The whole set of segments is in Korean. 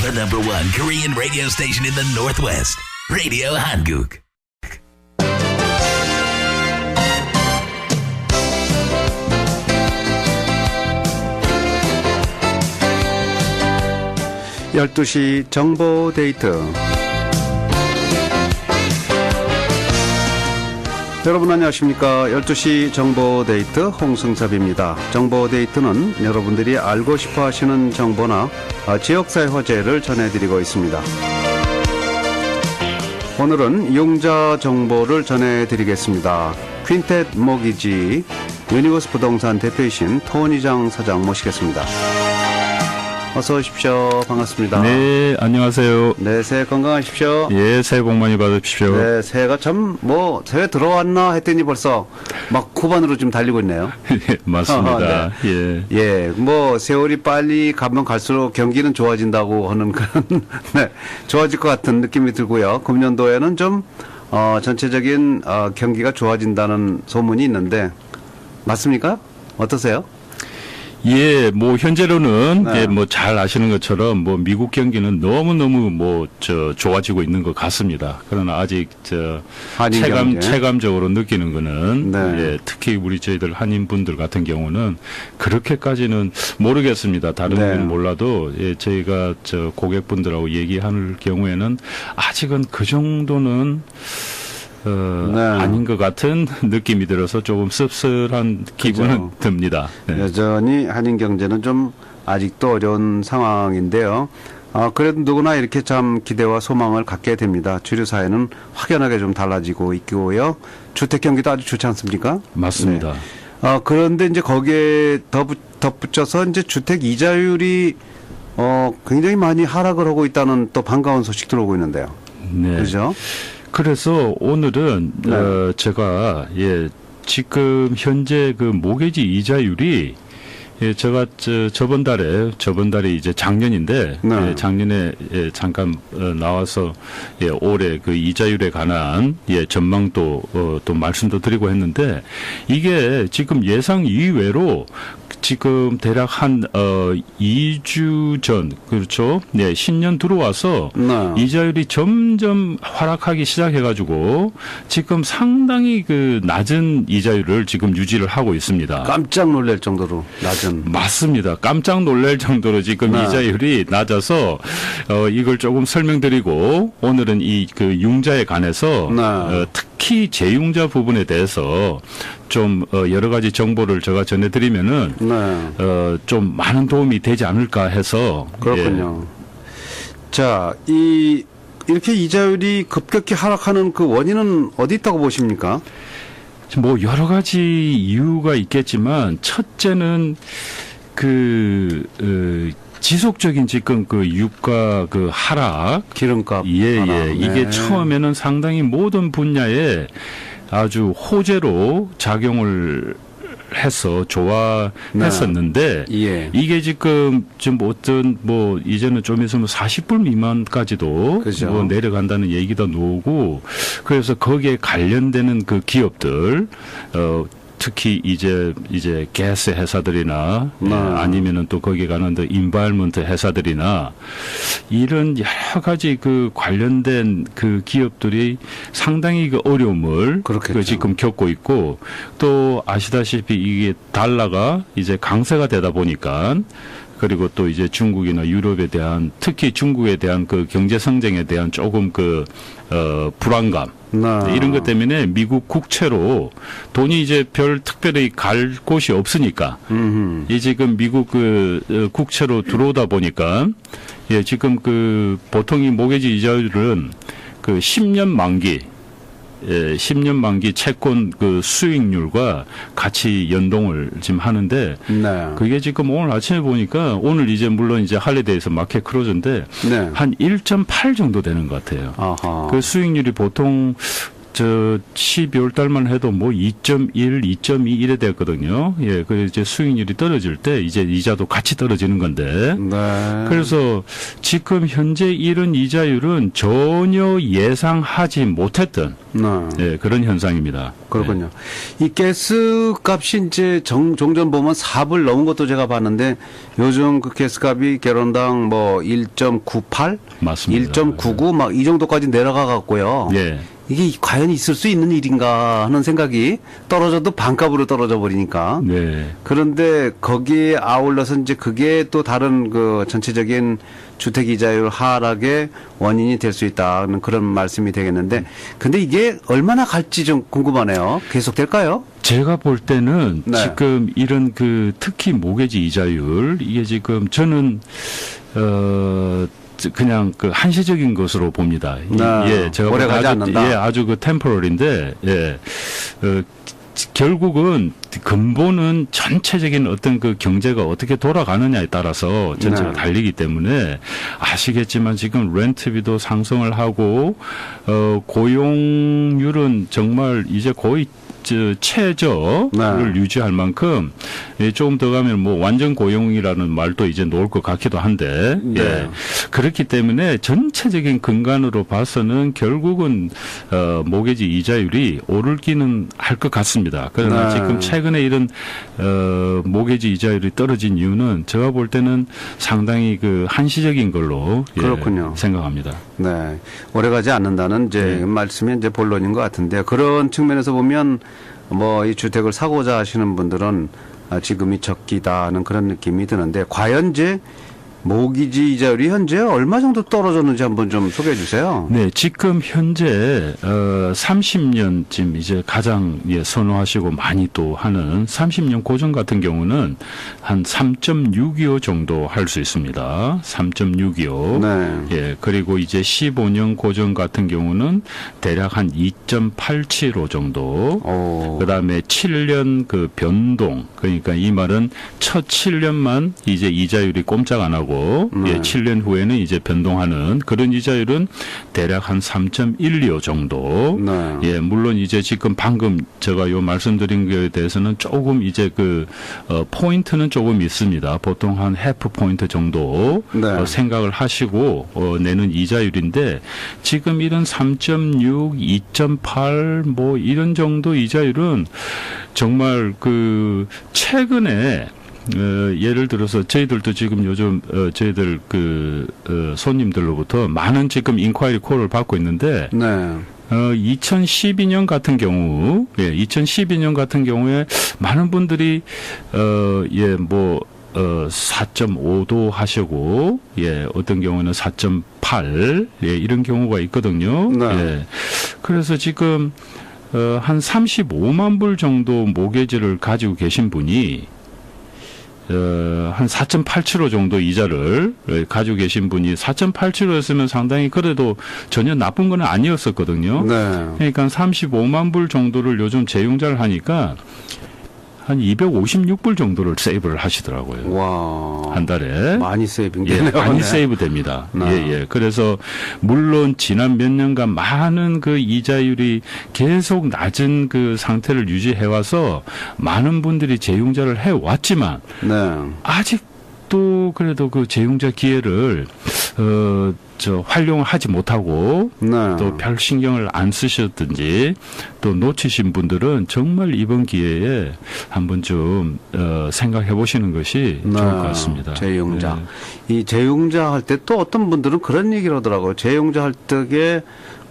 The number one Korean radio station in the Northwest. Radio Hanguk. (12시) 정보 데이트. 여러분 안녕하십니까. 12시 정보 데이트 홍승섭입니다. 정보 데이트는 여러분들이 알고 싶어 하시는 정보나 지역사회 화제를 전해드리고 있습니다. 오늘은 이용자 정보를 전해드리겠습니다. 퀸텟 모기지 유니버스 부동산 대표이신 토니장 사장 모시겠습니다. 어서 오십시오. 반갑습니다. 네, 안녕하세요. 네, 새해 건강하십시오. 예, 새해 복 많이 받으십시오. 네, 새해가 새해 들어왔나 했더니 벌써 막 후반으로 좀 달리고 있네요. 예, 맞습니다. 네. 예. 세월이 빨리 가면 갈수록 경기는 좋아진다고 하는 그런, 네, 좋아질 것 같은 느낌이 들고요. 금년도에는 좀, 전체적인, 경기가 좋아진다는 소문이 있는데, 맞습니까? 어떠세요? 예, 현재로는, 네. 잘 아시는 것처럼, 미국 경기는 너무너무, 좋아지고 있는 것 같습니다. 그러나 아직, 체감적으로 느끼는 거는, 네. 예, 특히 저희들 한인분들 같은 경우는 그렇게까지는 모르겠습니다. 다른 네. 분은 몰라도, 예, 저희가 고객분들하고 얘기할 경우에는 아직은 그 정도는, 네. 아닌 것 같은 느낌이 들어서 조금 씁쓸한 기분은 듭니다. 네. 여전히 한인 경제는 좀 아직도 어려운 상황인데요. 그래도 누구나 이렇게 참 기대와 소망을 갖게 됩니다. 주류 사회는 확연하게 좀 달라지고 있고요. 주택 경기도 아주 좋지 않습니까? 맞습니다. 네. 그런데 이제 거기에 덧붙여서 이제 주택 이자율이 굉장히 많이 하락을 하고 있다는 또 반가운 소식 들어오고 있는데요. 네. 그렇죠? 그래서 오늘은 네. 제가 지금 현재 그 모기지 이자율이 제가 저번 달에 이제 작년인데 네. 작년에 잠깐 나와서 올해 그 이자율에 관한 전망도 또 말씀도 드리고 했는데 이게 지금 예상 이외로 지금 대략 한 2주 전 그렇죠? 네, 신년 들어와서 네. 이자율이 점점 하락하기 시작해가지고 지금 상당히 그 낮은 이자율을 지금 유지를 하고 있습니다. 깜짝 놀랄 정도로 낮은. 맞습니다. 깜짝 놀랄 정도로 지금 네. 이자율이 낮아서 이걸 조금 설명드리고 오늘은 이 그 융자에 관해서 네. 특히 재융자 부분에 대해서 좀 여러 가지 정보를 제가 전해드리면은 네. 좀 많은 도움이 되지 않을까 해서 그렇군요. 자, 이렇게 이자율이 급격히 하락하는 그 원인은 어디 있다고 보십니까? 여러 가지 이유가 있겠지만 첫째는 지속적인 지금 그 유가 그 하락, 기름값 하락. 네. 이게 처음에는 상당히 모든 분야에 아주 호재로 작용을 해서 좋아했었는데 예. 이게 지금 이제는 좀 있으면 40불 미만까지도 그죠. 내려간다는 얘기도 나오고 그래서 거기에 관련되는 그 기업들 특히 이제 가스 회사들이나 아니면은 또 거기에 관한 인바이러먼트 회사들이나 이런 여러 가지 그 관련된 그 기업들이 상당히 그 어려움을 지금 겪고 있고 또 아시다시피 이게 달러가 이제 강세가 되다 보니까 그리고 또 이제 중국이나 유럽에 대한 특히 중국에 대한 그 경제 성장에 대한 조금 불안감 이런 것 때문에 미국 국채로 돈이 이제 특별히 갈 곳이 없으니까 이 지금 미국 국채로 들어오다 보니까 지금 보통 이 모기지 이자율은 10년 만기 10년 만기 채권 수익률과 같이 연동을 지금 하는데 네. 그게 지금 오늘 아침에 보니까 오늘 물론 할리데이에서 마켓 크로즈인데 네. 한 1.8 정도 되는 것 같아요. 아하. 그 수익률이 보통 저 12월 달만 해도 뭐 2.1, 2.2 이래 됐거든요. 예, 그 이제 수익률이 떨어질 때 이제 이자도 같이 떨어지는 건데. 네. 그래서 지금 현재 이런 이자율은 전혀 예상하지 못했던 네. 예, 그런 현상입니다. 그렇군요. 이 가스 값이 이제 종전 보면 4불 넘은 것도 제가 봤는데 요즘 그 가스 값이 개론당 뭐 1.98? 맞습니다. 1.99 막 이 정도까지 내려가 갖고요. 예. 이게 과연 있을 수 있는 일인가 하는 생각이 떨어져도 반값으로 떨어져 버리니까. 네. 그런데 거기에 아울러서 이제 그게 또 다른 그 전체적인 주택 이자율 하락의 원인이 될 수 있다는 그런 말씀이 되겠는데, 근데 이게 얼마나 갈지 좀 궁금하네요. 계속 될까요? 제가 볼 때는 네. 지금 이런 그 특히 모기지 이자율 이게 지금 저는 그냥 그 한시적인 것으로 봅니다. 예, 제가 오래 가지 아주, 않는다. 예, 아주 그 템포럴인데, 예, 결국은 근본은 전체적인 어떤 그 경제가 어떻게 돌아가느냐에 따라서 전체가 네. 달리기 때문에 아시겠지만 지금 렌트비도 상승을 하고 고용률은 정말 이제 거의 최저를 네. 유지할 만큼 조금 더 가면 뭐 완전 고용이라는 말도 이제 나올 것 같기도 한데 네. 예. 그렇기 때문에 전체적인 근간으로 봐서는 결국은 모기지 이자율이 오르기는 할 것 같습니다. 그러나 네. 지금 최근에 이런 모기지 이자율이 떨어진 이유는 제가 볼 때는 상당히 그 한시적인 걸로 예, 그렇군요. 생각합니다. 네. 오래가지 않는다는 이제 말씀이 이제 본론인 것 같은데요. 그런 측면에서 보면 뭐 이 주택을 사고자 하시는 분들은 지금이 적기다는 그런 느낌이 드는데, 과연 이제 모기지 이자율이 현재 얼마 정도 떨어졌는지 한번 좀 소개해 주세요. 네, 지금 현재 30년쯤 이제 가장 선호하시고 많이 또 하는 30년 고정 같은 경우는 한 3.625 정도 할 수 있습니다. 3.625. 네. 예, 그리고 이제 15년 고정 같은 경우는 대략 한 2.875 정도. 오. 그다음에 7년 그 변동, 그러니까 이 말은 첫 7년만 이제 이자율이 꼼짝 안 하고 예, 7년 후에는 이제 변동하는 그런 이자율은 대략 한 3.125 정도. 네. 예, 물론 이제 지금 방금 제가 요 말씀드린 거에 대해서는 조금 이제 그 포인트는 조금 있습니다. 보통 한 해프 포인트 정도 네. 생각을 하시고 내는 이자율인데, 지금 이런 3.6, 2.8 뭐 이런 정도 이자율은 정말 그 최근에 예를 들어서 저희들도 지금 요즘 저희들 그 손님들로부터 많은 지금 인콰이리 콜을 받고 있는데, 네. 2012년 같은 경우, 예, 2012년 같은 경우에 많은 분들이 예, 뭐 4.5도 하시고, 예, 어떤 경우는 4.8, 예, 이런 경우가 있거든요. 네. 예. 그래서 지금 한 35만 불 정도 모기지를 가지고 계신 분이 한 4.875 정도 이자를 가지고 계신 분이 4.875였으면 상당히 그래도 전혀 나쁜 건 아니었었거든요. 네. 그러니까 35만 불 정도를 요즘 재융자를 하니까 한 256불 정도를 세이브를 하시더라고요. 와. 한 달에. 많이 세이빙 예, 되네요. 많이 네. 세이브 됩니다. 네. 예, 예. 그래서 물론 지난 몇 년간 많은 그 이자율이 계속 낮은 그 상태를 유지해 와서 많은 분들이 재융자를 해 왔지만 네. 아직도 그래도 그 재융자 기회를 활용을 하지 못하고 네. 또 별 신경을 안 쓰셨든지 또 놓치신 분들은 정말 이번 기회에 한번 좀 생각해 보시는 것이 네. 좋을 것 같습니다. 재융자. 네. 이 재융자 할 때 또 어떤 분들은 그런 얘기를 하더라고요. 재융자 할 때에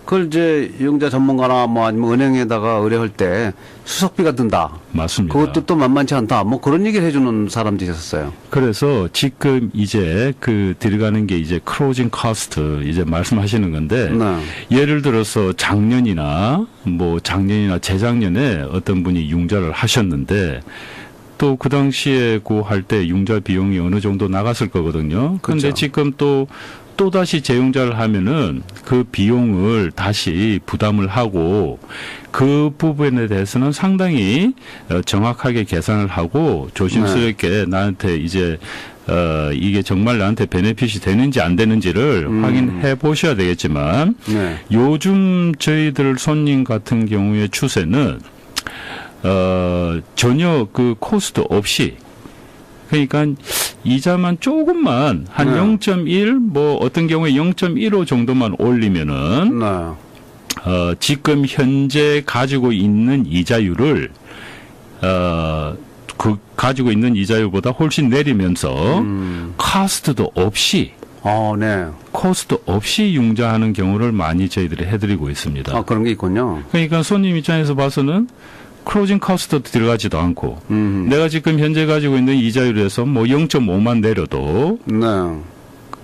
그걸 이제 융자 전문가나 뭐 아니면 은행에다가 의뢰할 때 수석비가 든다. 맞습니다. 그것도 또 만만치 않다. 뭐 그런 얘기를 해주는 사람들이 있었어요. 그래서 지금 이제 그 들어가는 게 이제 클로징 커스트 이제 말씀하시는 건데, 네. 예를 들어서 작년이나 재작년에 어떤 분이 융자를 하셨는데 또 그 당시에 그 할 때 융자 비용이 어느 정도 나갔을 거거든요. 그런데 그렇죠. 지금 또다시 재융자를 하면은 그 비용을 다시 부담을 하고 그 부분에 대해서는 상당히 정확하게 계산을 하고 조심스럽게 나한테 이제 이게 정말 나한테 베네핏이 되는지 안 되는지를 확인해 보셔야 되겠지만 네. 요즘 저희들 손님 같은 경우의 추세는 전혀 그 코스트 없이 그러니까 이자만 조금만 한 네. 0.1 뭐 어떤 경우에 0.15 정도만 올리면은 네. 지금 현재 가지고 있는 이자율을 그 가지고 있는 이자율보다 훨씬 내리면서 코스트도 없이 네. 코스트 없이 융자하는 경우를 많이 저희들이 해드리고 있습니다. 그런 게 있군요. 그러니까 손님 입장에서 봐서는 클로징 코스트도 들어가지도 않고 내가 지금 현재 가지고 있는 이자율에서 뭐 0.5만 내려도 네.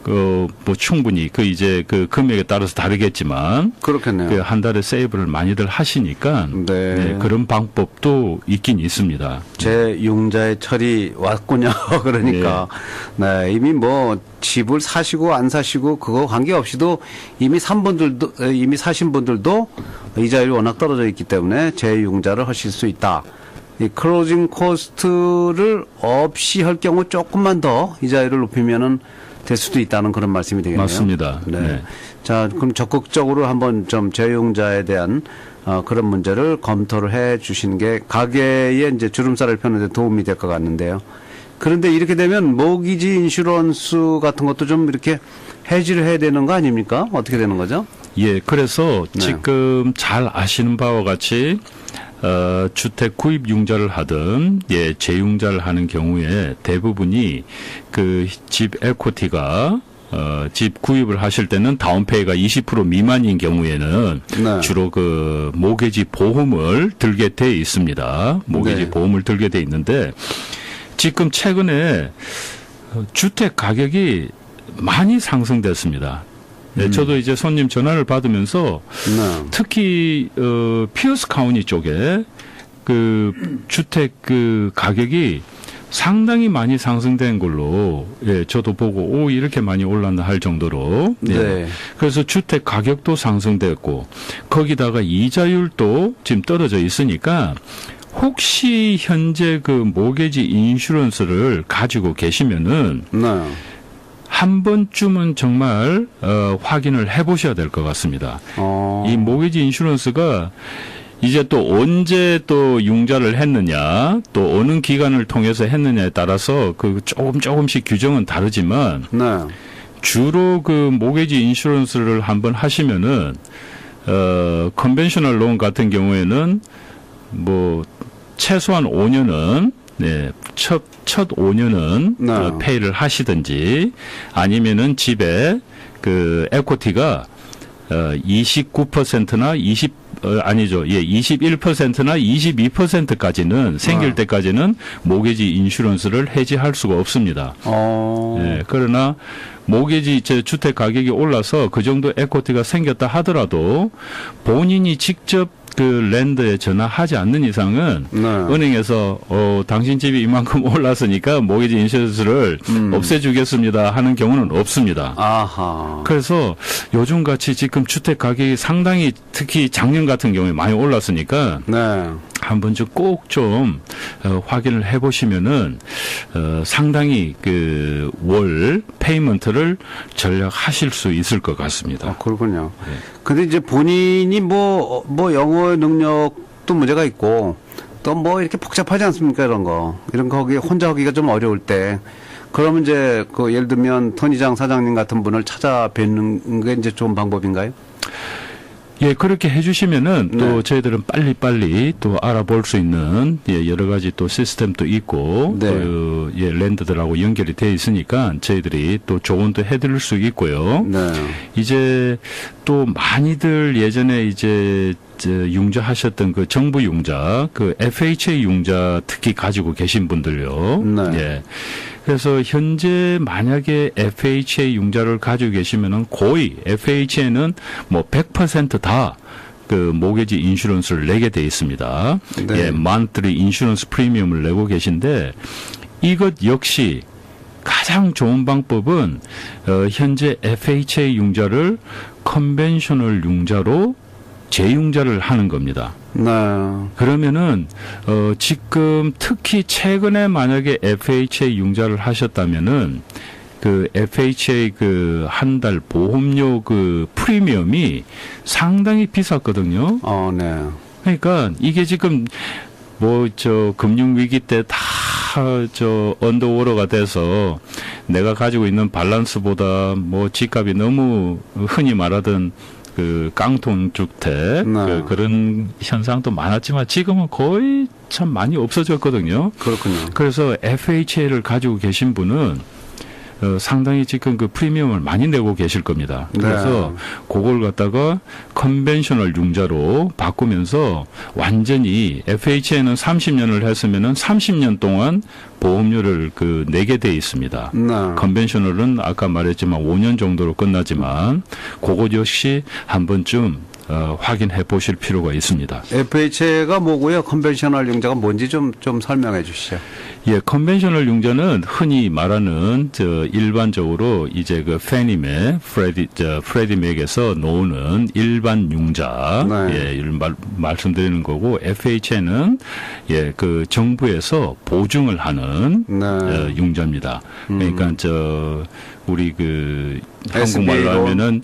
뭐 충분히 이제 그 금액에 따라서 다르겠지만 그렇겠네요. 그 한 달에 세이브를 많이들 하시니까 네. 네, 그런 방법도 있긴 있습니다. 제 융자의 철이 왔군요. 그러니까 네. 이미 뭐 집을 사시고 안 사시고 그거 관계없이도 이미 이미 사신 분들도 이자율이 워낙 떨어져 있기 때문에 재융자를 하실 수 있다. 이 클로징 코스트를 없이 할 경우 조금만 더 이자율을 높이면은 될 수도 있다는 그런 말씀이 되겠네요. 맞습니다. 네. 네. 자, 그럼 적극적으로 한번 좀 재융자에 대한 그런 문제를 검토를 해 주시는 게 가계에 이제 주름살을 펴는 데 도움이 될 것 같는데요. 그런데 이렇게 되면 모기지 인슈런스 같은 것도 좀 이렇게 해지를 해야 되는 거 아닙니까? 어떻게 되는 거죠? 예, 그래서 네. 지금 잘 아시는 바와 같이 주택 구입 융자를 하든 재융자를 하는 경우에 대부분이 그 집 에코티가 집 구입을 하실 때는 다운페이가 20% 미만인 경우에는 네. 주로 그 모기지 보험을 들게 돼 있습니다. 모기지 네. 보험을 들게 돼 있는데 지금 최근에 주택 가격이 많이 상승됐습니다. 네, 저도 이제 손님 전화를 받으면서 네. 특히 피어스 카운티 쪽에 그 주택 그 가격이 상당히 많이 상승된 걸로 저도 보고 이렇게 많이 올랐나 할 정도로 네. 그래서 주택 가격도 상승됐고 거기다가 이자율도 지금 떨어져 있으니까 혹시 현재 그 모기지 인슈런스를 가지고 계시면은 네. 한 번쯤은 정말 확인을 해보셔야 될 것 같습니다. 이 모기지 인슈런스가 이제 또 언제 또 융자를 했느냐, 또 어느 기간을 통해서 했느냐에 따라서 그 조금씩 규정은 다르지만 네. 주로 그 모기지 인슈런스를 한번 하시면은 컨벤셔널 론 같은 경우에는 뭐 최소한 5년은 첫 5년은 네. 페이를 하시든지 아니면은 집에 그 에코티가 29%나 21%나 22%까지는 생길 때까지는 모기지 인슈런스를 해지할 수가 없습니다. 그러나 모기지 주택 가격이 올라서 그 정도 에코티가 생겼다 하더라도 본인이 직접 그 랜드에 전화하지 않는 이상은 은행에서 당신 집이 이만큼 올랐으니까 모기지 인슈런스를 없애주겠습니다 하는 경우는 없습니다. 아하. 그래서 요즘같이 지금 주택 가격이 상당히 특히 작년 같은 경우에 많이 올랐으니까 네. 한 번쯤 꼭 좀 확인을 해보시면은 상당히 그 월 페이먼트를 절약하실 수 있을 것 같습니다. 그렇군요. 근데 이제 본인이 뭐 영어 능력도 문제가 있고 또 뭐 이렇게 복잡하지 않습니까? 이런 거 거기 혼자 하기가 좀 어려울 때 그러면 이제 그 예를 들면 토니장 사장님 같은 분을 찾아뵙는 게 이제 좋은 방법인가요? 예, 그렇게 해주시면은 또 네. 저희들은 빨리빨리 또 알아볼 수 있는 여러 가지 또 시스템도 있고 네. 랜드들하고 연결이 돼 있으니까 저희들이 또 조언도 해드릴 수 있고요. 네. 이제 또 많이들 예전에 이제 융자하셨던 그 정부 융자, 그 FHA 융자 특히 가지고 계신 분들요. 네. 예. 그래서 현재 만약에 FHA 융자를 가지고 계시면은 거의 FHA는 뭐 100% 다 그 모기지 인슈런스를 내게 돼 있습니다. 네. 예, 만트리 인슈런스 프리미엄을 내고 계신데 이것 역시 가장 좋은 방법은 현재 FHA 융자를 컨벤셔널 융자로 재융자를 하는 겁니다. 네. 그러면은 지금 특히 최근에 만약에 FHA 융자를 하셨다면은 그 FHA 그 한 달 보험료 그 프리미엄이 상당히 비쌌거든요. 네. 그러니까 이게 지금 뭐 저 금융 위기 때 다 저 언더워러가 돼서 내가 가지고 있는 밸런스보다 뭐 집값이 너무 흔히 말하던 그 깡통 주택 네. 그런 현상도 많았지만 지금은 거의 참 많이 없어졌거든요. 그렇군요. 그래서 FHA를 가지고 계신 분은 상당히 지금 그 프리미엄을 많이 내고 계실 겁니다. 그래서 그걸 갖다가 컨벤셔널 융자로 바꾸면서 완전히 FHA는 30년을 했으면은 30년 동안 보험료를 그 내게 돼 있습니다. 네. 컨벤셔널은 아까 말했지만 5년 정도로 끝나지만 그것 역시 한 번쯤 확인해 보실 필요가 있습니다. FHA가 뭐고요? 컨벤셔널 융자가 뭔지 좀 설명해 주시죠. 예, 컨벤셔널 융자는 흔히 말하는 일반적으로 이제 그 페니맥, 프레디맥에서 놓는 일반 융자, 네. 예, 말씀드리는 거고 FHA는 예, 그 정부에서 보증을 하는 네. 융자입니다. 그러니까 우리 그 SBA 한국말로 하면은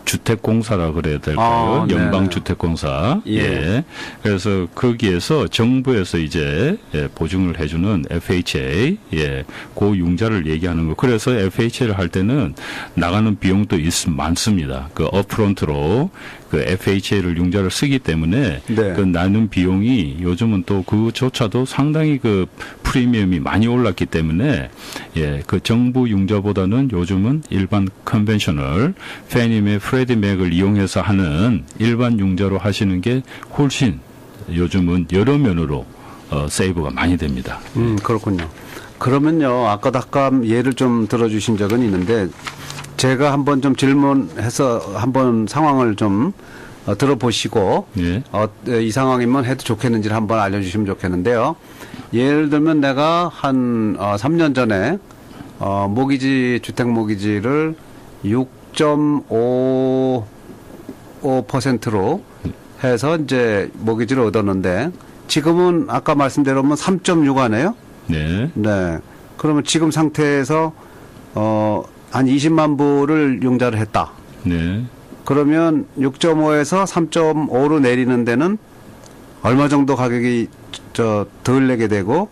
주택공사라 그래야 될까요? 연방주택공사. 예. 예. 그래서 거기에서 정부에서 이제 보증을 해주는 FHA, 예, 그 융자를 얘기하는 거. 그래서 FHA를 할 때는 나가는 비용도 많습니다. 그 업프론트로 그 FHA를 융자를 쓰기 때문에 네. 그 나는 비용이 요즘은 또 그조차도 상당히 그 프리미엄이 많이 올랐기 때문에 예, 그 정부 융자보다는 요즘은 일반 컨벤셔널 페니맥, 프레디맥을 이용해서 하는 일반 융자로 하시는 게 훨씬 요즘은 여러 면으로 세이브가 많이 됩니다. 그렇군요. 그러면요, 아까도 예를 좀 들어주신 적은 있는데 제가 한번 좀 질문해서 한번 상황을 좀 들어보시고 예. 이 상황이면 해도 좋겠는지를 한번 알려주시면 좋겠는데요. 예를 들면 내가 한 3년 전에 주택 모기지를 6.55%로 해서 이제 모기지를 얻었는데 지금은 아까 말씀대로면 3.6 하네요. 네. 네. 그러면 지금 상태에서 한 20만 불을 융자를 했다. 네. 그러면 6.5에서 3.5로 내리는 데는 얼마 정도 가격이 덜 내게 되고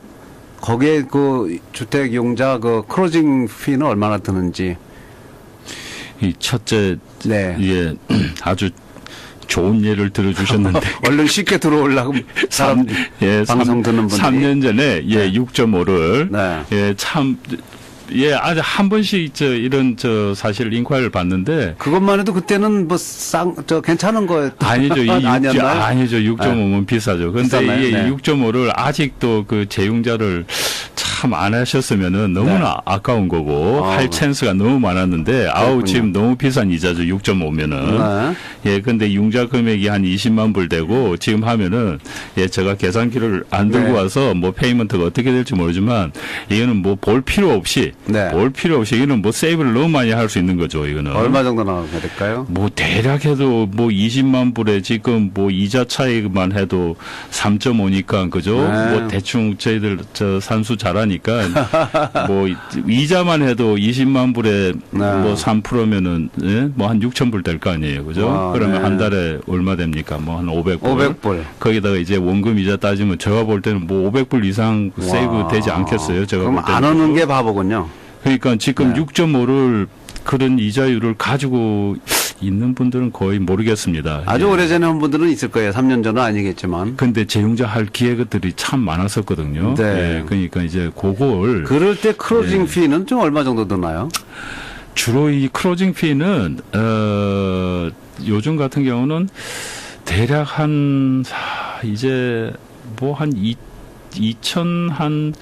거기에 그 주택 융자 그 클로징 피는 얼마나 드는지. 이 첫째 네. 예, 아주 좋은 예를 들어주셨는데 얼른 쉽게 들어오려고 사람 방송 듣는 분들이 3년 전에 예, 네. 6.5를 네. 예, 참 예, 아주 한 번씩 이런 사실 인과를 봤는데 그것만 해도 그때는 뭐 괜찮은 거였다. 아니죠. 아니죠. 6.5면 네. 비싸죠. 근데 비싸나요? 이 네. 6.5를 아직도 그 재융자를 참 안 하셨으면은 너무나 네. 아까운 거고 할 찬스가 너무 많았는데 그렇군요. 지금 너무 비싼 이자죠. 6.5면은. 네. 예, 근데 융자 금액이 한 20만 불 되고 지금 하면은 예, 제가 계산기를 안 들고 네. 와서 뭐 페이먼트가 어떻게 될지 모르지만 이거는 뭐 볼 필요 없이 이거는 뭐 세이브를 너무 많이 할 수 있는 거죠. 이거는. 얼마 정도 나오게 될까요? 뭐 대략 해도 뭐 20만 불에 지금 뭐 이자 차익만 해도 3.5니까 그죠? 네. 뭐 대충 저희들 산수 잘하니까 뭐 이자만 해도 20만 불에 네. 뭐 3%면은 예? 뭐 한 6천 불 될 거 아니에요. 그죠? 와, 그러면 네. 한 달에 얼마 됩니까? 뭐 한 500불. 500불. 거기다가 이제 원금 이자 따지면 제가 볼 때는 뭐 500불 이상 세이브 되지 않겠어요? 제가 그럼 볼 때는. 안 오는 게 바보군요. 그러니까 지금 네. 6.5를 그런 이자율을 가지고 있는 분들은 거의 모르겠습니다. 아주 예. 오래전에 한 분들은 있을 거예요. 3년 전은 아니겠지만. 근데 재융자 할 기회들이 참 많았었거든요. 네. 예, 그러니까 이제 그걸 그럴 때 클로징 피는 좀 얼마 정도 드나요? 주로 이 클로징 피는 요즘 같은 경우는 대략 이제 뭐 한 2천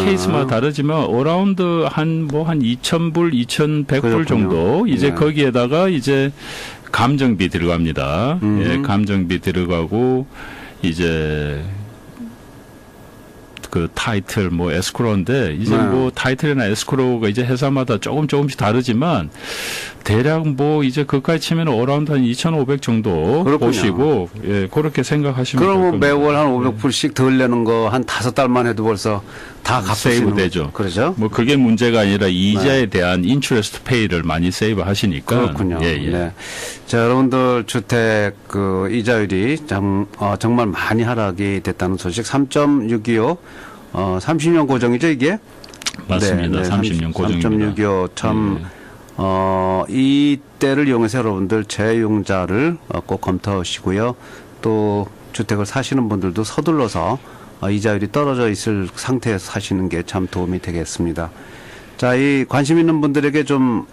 케이스마다 다르지만 어라운드 한 2,000불, 2,100불 그렇군요. 정도 이제 네. 거기에다가 이제 감정비 들어갑니다. 예, 감정비 들어가고 이제 그 타이틀 뭐 에스크로인데 이제 네. 뭐 타이틀이나 에스크로가 이제 회사마다 조금씩 다르지만 대략 뭐 이제 그까지 치면 어라운드 한 2,500 정도 그렇군요. 보시고 예 그렇게 생각하시면 될 그러면 겁니다. 매월 한 500불씩 덜 내는 거 한 5달만 해도 벌써 다 갚을 수 세이브 있는 되죠. 그러죠? 뭐 그게 문제가 아니라 이자에 대한 인트레스트 페이를 많이 세이브 하시니까 그렇군요. 예, 예. 네. 자, 여러분들 주택 그 이자율이 정말 많이 하락이 됐다는 소식. 3.625 30년 고정이죠, 이게? 맞습니다. 30년 고정입니다. 3.625 참 이때를 이용해서 여러분들 재융자를 꼭 검토하시고요. 또 주택을 사시는 분들도 서둘러서 이자율이 떨어져 있을 상태에서 사시는 게 참 도움이 되겠습니다. 자, 이 관심 있는 분들에게 좀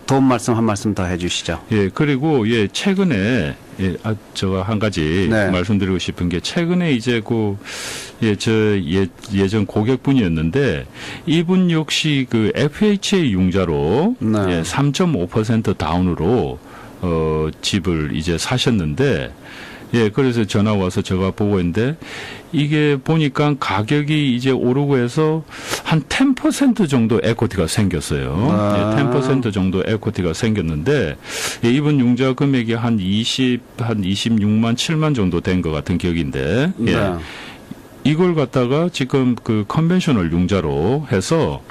도움 말씀 한 말씀 더 해주시죠. 예, 그리고 예 최근에 제가 한 가지 네. 말씀드리고 싶은 게 최근에 이제 예전 고객분이었는데 이분 역시 그 FHA 융자로 네. 예, 3.5% 다운으로 집을 이제 사셨는데 예, 그래서 전화 와서 제가 보고 있는데 이게 보니까 가격이 이제 오르고 해서 한 10% 정도 에코티가 생겼어요. 아. 예, 10% 정도 에코티가 생겼는데 예, 이번 융자 금액이 한 26만 7만 정도 된 것 같은 기억인데 예. 네. 이걸 갖다가 지금 그 컨벤셔널 융자로 해서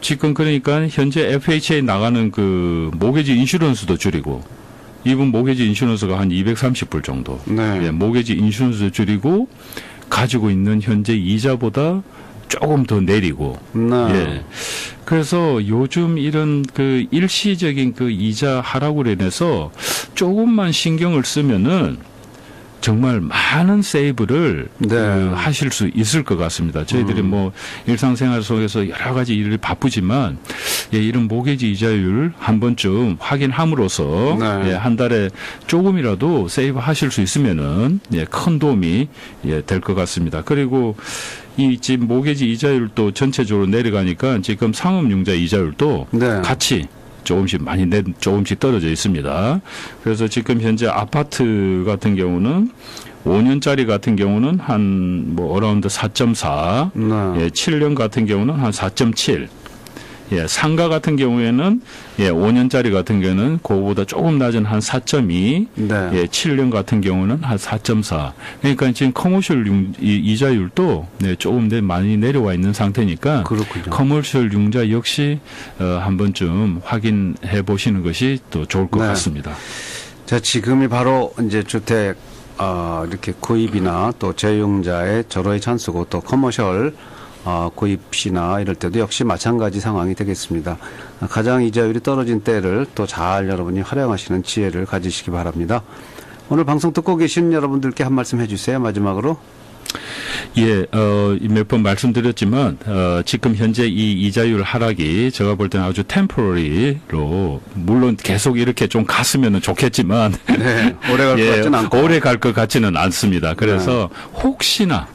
지금 그러니까 현재 FHA 나가는 그 모게지 인슈런스도 줄이고 이분 모게지 인슈런스가 한 230불 정도. 네. 예, 모게지 인슈런스 줄이고 가지고 있는 현재 이자보다 조금 더 내리고. 네. 예. 그래서 요즘 이런 그 일시적인 그 이자 하락으로 인해서 조금만 신경을 쓰면은 정말 많은 세이브를 네. 하실 수 있을 것 같습니다. 저희들이 뭐 일상생활 속에서 여러 가지 일을 바쁘지만 예, 이런 모게지 이자율 한 번쯤 확인함으로써 네. 예, 한 달에 조금이라도 세이브 하실 수 있으면은 예, 큰 도움이 예, 될 것 같습니다. 그리고 이 집 모게지 이자율도 전체적으로 내려가니까 지금 상업융자 이자율도 네. 같이 조금씩 떨어져 있습니다. 그래서 지금 현재 아파트 같은 경우는 5년짜리 같은 경우는 한 뭐 어라운드 4.4, 네. 예, 7년 같은 경우는 한 4.7. 예, 상가 같은 경우에는 예, 5년짜리 같은 경우는 그거보다 조금 낮은 한 4.2, 네. 예, 7년 같은 경우는 한 4.4. 그러니까 지금 커머셜 이자율도 네, 조금 많이 내려와 있는 상태니까 그렇군요. 커머셜 융자 역시 한 번쯤 확인해 보시는 것이 또 좋을 것 네. 같습니다. 자, 지금이 바로 이제 주택 이렇게 구입이나 또 재융자의 절호의 찬스고 또 커머셜 구입 시나 이럴 때도 역시 마찬가지 상황이 되겠습니다. 가장 이자율이 떨어진 때를 또 잘 여러분이 활용하시는 지혜를 가지시기 바랍니다. 오늘 방송 듣고 계신 여러분들께 한 말씀 해주세요. 마지막으로. 예, 몇 번 말씀드렸지만, 지금 현재 이 이자율 하락이 제가 볼 때는 아주 템포러리로, 물론 계속 이렇게 좀 갔으면 좋겠지만, 네, 오래 갈 것 예, 같지는 않고. 오래 갈 것 같지는 않습니다. 그래서 혹시나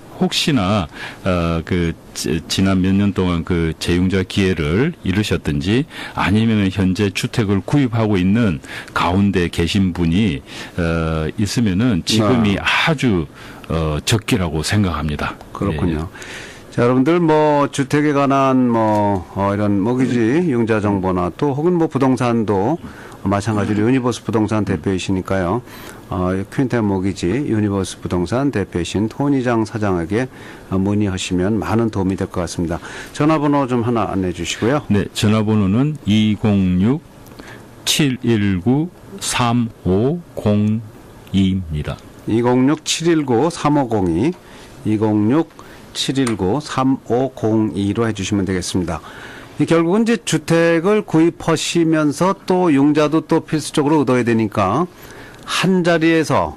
지난 몇 년 동안 그 재융자 기회를 잃으셨든지 아니면 현재 주택을 구입하고 있는 가운데 계신 분이 있으면은 지금이 아주 적기라고 생각합니다. 그렇군요. 자, 여러분들 뭐 주택에 관한 이런 모기지 융자 정보나 또 혹은 뭐 부동산도 마찬가지로 유니버스 부동산 대표이시니까요. 퀸테 모기지 유니버스 부동산 대표이신 토니장 사장에게 문의하시면 많은 도움이 될 것 같습니다. 전화번호 좀 하나 안내해 주시고요. 네, 전화번호는 206-719-3502입니다. 206-719-3502 206-719-3502로 해주시면 되겠습니다. 결국은 이제 주택을 구입하시면서 또 융자도 또 필수적으로 얻어야 되니까 한 자리에서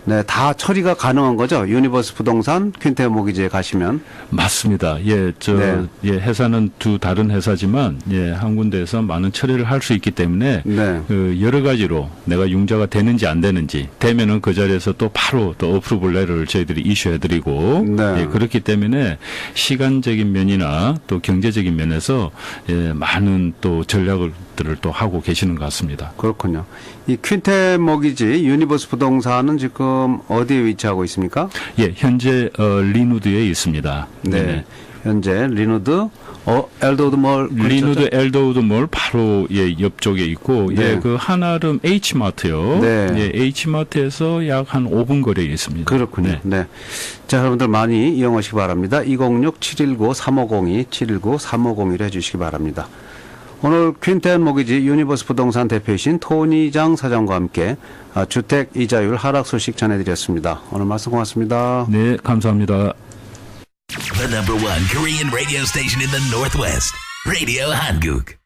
네, 다 처리가 가능한 거죠. 유니버스 부동산 퀸테 모기지에 가시면. 맞습니다. 예, 네. 회사는 두 다른 회사지만, 예, 한 군데에서 많은 처리를 할 수 있기 때문에, 네. 여러 가지로 내가 융자가 되는지 안 되는지, 되면은 그 자리에서 또 바로 또 어프로블 레터를 저희들이 이슈해드리고, 네. 예, 그렇기 때문에 시간적인 면이나 또 경제적인 면에서, 예, 많은 또 전략들을 또 하고 계시는 것 같습니다. 그렇군요. 이 퀸테 모기지 유니버스 부동산은 지금 지금 어디에 위치하고 있습니까? 예, 현재 리누드에 있습니다. 네. 현재 리누드, 엘도우드 몰. 리누드 엘도우드 몰 바로 예 옆쪽에 있고 네. 예 그 한아름 H마트요. 네. 예 H마트에서 약 한 5분 거리에 있습니다. 그렇군요. 네. 자, 여러분들 많이 이용하시기 바랍니다. 206-719-3502, 719-3502를 해주시기 바랍니다. 오늘 퀸텐 모기지 유니버스 부동산 대표이신 토니장 사장과 함께 주택 이자율 하락 소식 전해드렸습니다. 오늘 말씀 고맙습니다. 네, 감사합니다. The #1 Korean radio station in the Northwest. Radio Hanguk.